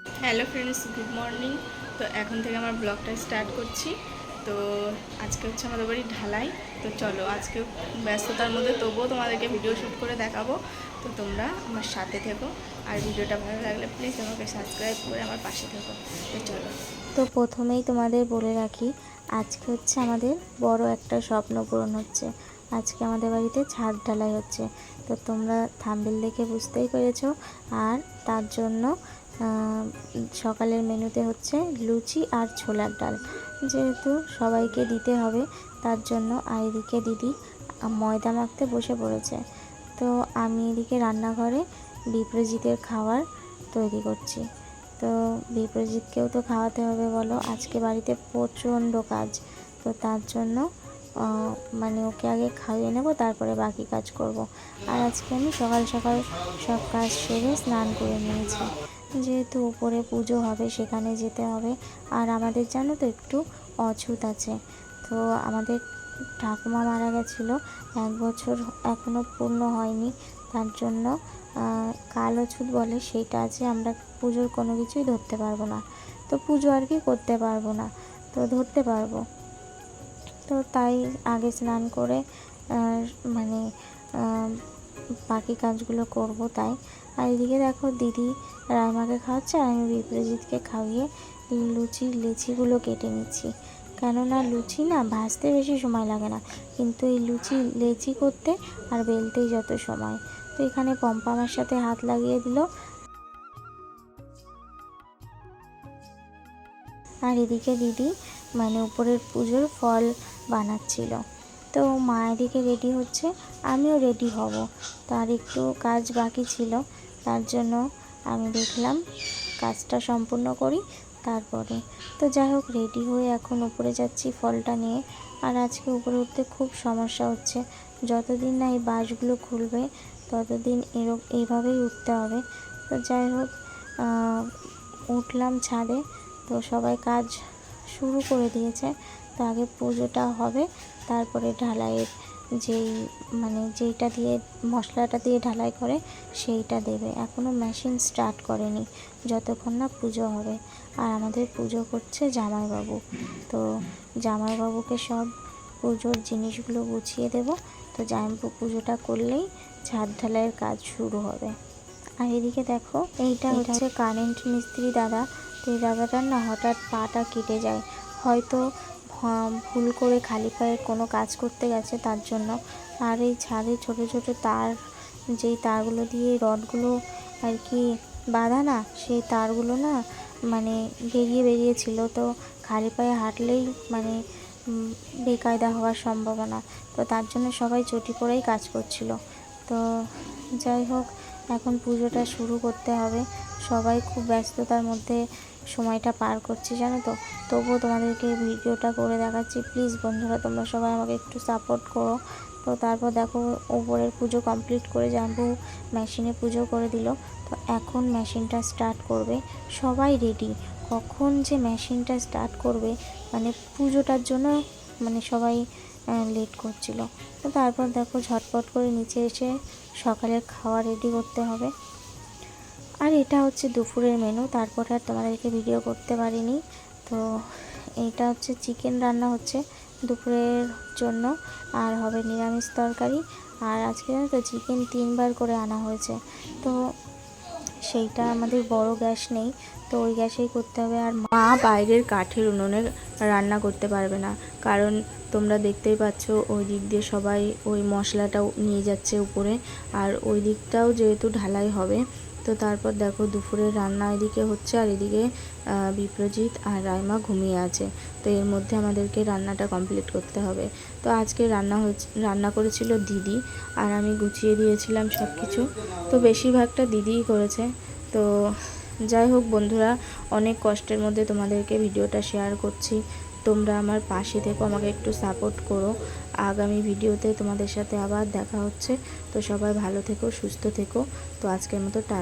Hello friends, good morning. তো এখন থেকে আমার ব্লগটা স্টার্ট করছি। তো আজকে হচ্ছে আমাদের বাড়ির ঢালাই। তো চলো, আজকে ব্যস্ততার মধ্যে তবুও তোমাদেরকে ভিডিও শ্যুট করে দেখাবো। তো তোমরা আমার সাথে থেকো, আর ভিডিওটা ভালো লাগলে প্লিজ আমাকে সাবস্ক্রাইব করে আমার পাশে থেকো। তো চলো। তো প্রথমেই তোমাদের বলে রাখি, আজকে হচ্ছে আমাদের বড় একটা স্বপ্ন পূরণ হচ্ছে। আজকে আমাদের বাড়িতে ছাদ ঢালাই হচ্ছে। তো তোমরা থাম্বনেল দেখে বুঝতেই পেরেছো। আর তার জন্য সকালের মেনুতে হচ্ছে লুচি আর ছোলার ডাল, যেহেতু সবাইকে দিতে হবে তার জন্য। আর এদিকে দিদি ময়দা মাখতে বসে পড়েছে। তো আমি এদিকে রান্নাঘরে বিপ্রজিতের খাবার তৈরি করছি। তো বিপ্রজিৎকেও তো খাওয়াতে হবে বলো, আজকে বাড়িতে প্রচণ্ড কাজ। তো তার জন্য মানে ওকে আগে খাইয়ে নেব, তারপরে বাকি কাজ করব। আর আজকে আমি সকাল সকাল সব কাজ সেরে স্নান করে নিয়েছি, যেহেতু উপরে পুজো হবে সেখানে যেতে হবে। আর আমাদের জানো তো একটু অছুত আছে। তো আমাদের ঠাকুমা মারা গেছিলো, 1 বছর এখনও পূর্ণ হয়নি। তার জন্য কাল অছুত বলে সেইটা আছে, আমরা পুজোর কোনো কিছুই ধরতে পারবো না। তো পুজো আর কি করতে পারবো না, তো ধরতে পারবো। তো তাই আগে স্নান করে মানে বাকি কাজগুলো করব তাই। আর এদিকে দেখো দিদি রাইমাকে খাওয়াচ্ছে, আর আমি বিপ্রজিৎকে খাইয়ে লেচিগুলো কেটে নিচ্ছি। কেননা লুচি না ভাজতে বেশি সময় লাগে না, কিন্তু এই লেচি করতে আর বেলতেই যত সময়। তো এখানে পম্পা আমার সাথে হাত লাগিয়ে দিল। আর এদিকে দিদি মানে উপরের পুজোর ফল বানাচ্ছিল। তো মা এদিকে রেডি হচ্ছে, আমিও রেডি হব। তার একটু কাজ বাকি ছিল, তার জন্য আমি দেখলাম কাজটা সম্পূর্ণ করি তারপরে। তো যাই হোক, রেডি হয়ে এখন উপরে যাচ্ছি ফলটা নিয়ে। আর আজকে উপরে উঠতে খুব সমস্যা হচ্ছে। যতদিন না এই বাঁশগুলো খুলবে ততদিন এইভাবেই উঠতে হবে। তো যাই হোক, উঠলাম ছাদে। তো সবাই কাজ শুরু করে দিয়েছে। তো আগে পুজোটা হবে, তারপরে ঢালাইয়ের যেই যেইটা দিয়ে মশলাটা দিয়ে ঢালাই করে সেইটা দেবে। এখনও মেশিন স্টার্ট করেনি যতক্ষণ না পুজো হবে। আর আমাদের পুজো করছে জামাইবাবু। তো জামাইবাবুকে সব পুজোর জিনিসগুলো গুছিয়ে দেব। তো জামাইবাবু পুজোটা করলেই ছাদ ঢালাইয়ের কাজ শুরু হবে। আর এদিকে দেখো, এইটা হচ্ছে কারেন্ট মিস্ত্রি দাদা। তো এই দাদাটার না হঠাৎ পাটা কেটে যায়, হয়তো ভুল করে খালি পায়ে কোনো কাজ করতে গেছে তার জন্য। আর এই ছাদে ছোট ছোট তার, যেই তারগুলো দিয়ে রডগুলো আর কি বাঁধা না, সেই তারগুলো না বেরিয়েছিল। তো খালি পায়ে হাঁটলেই বেকায়দা হওয়ার সম্ভাবনা। তো তার জন্য সবাই চটি পরেই কাজ করছিল। তো যাই হোক, এখন পুজোটা শুরু করতে হবে। সবাই খুব ব্যস্ততার মধ্যে সময়টা পার করছি জানো তো। তবুও তোমাদেরকে ভিডিওটা করে দেখাচ্ছি। প্লিজ বন্ধুরা, তোমরা সবাই আমাকে একটু সাপোর্ট করো। তো তারপর দেখো, ওপরের পুজো কমপ্লিট করে জাম্বু মেশিনে পুজো করে দিল। তো এখন মেশিনটা স্টার্ট করবে। সবাই রেডি, কখন যে মেশিনটা স্টার্ট করবে, পুজোটার জন্য সবাই লেট করছিল। তো তারপর দেখো, ঝটপট করে নিচে এসে সকালের খাওয়া রেডি করতে হবে। আর এটা হচ্ছে দুপুরের মেনু, তারপরে আর তোমাদেরকে ভিডিও করতে পারিনি। তো এইটা হচ্ছে চিকেন রান্না হচ্ছে দুপুরের জন্য, আর হবে নিরামিষ তরকারি। আর আজকে জানো তো চিকেন 3বার করে আনা হয়েছে। তো সেইটা আমাদের বড় গ্যাস নেই, তো ওই গ্যাসেই করতে হবে। আর মা বাইরের কাঠের উনুনে রান্না করতে পারবে না, কারণ তোমরা দেখতেই পাচ্ছ ওই দিক দিয়ে সবাই ওই মশলাটাও নিয়ে যাচ্ছে উপরে। আর ওই দিকটাও যেহেতু ঢালাই হবে, তো তারপর দেখো দুপুরের রান্না এদিকে হচ্ছে, আর এদিকে বিপ্রজিৎ আর রাইমা ঘুমিয়ে আছে। তো এর মধ্যে আমাদেরকে রান্নাটা কমপ্লিট করতে হবে। তো আজকে রান্না করেছিল দিদি, আর আমি গুছিয়ে দিয়েছিলাম সব কিছু। তো বেশিরভাগটা দিদিই করেছে। তো যাই হোক বন্ধুরা, অনেক কষ্টের মধ্যে তোমাদেরকে ভিডিওটা শেয়ার করছি। তোমরা আমার পাশে থেকো, আমাকে একটু সাপোর্ট করো। আগামী ভিডিওতে তোমাদের সাথে আবার দেখা হচ্ছে। তো সবাই ভালো থেকো, সুস্থ থেকো। তো আজকের মতো টাটা।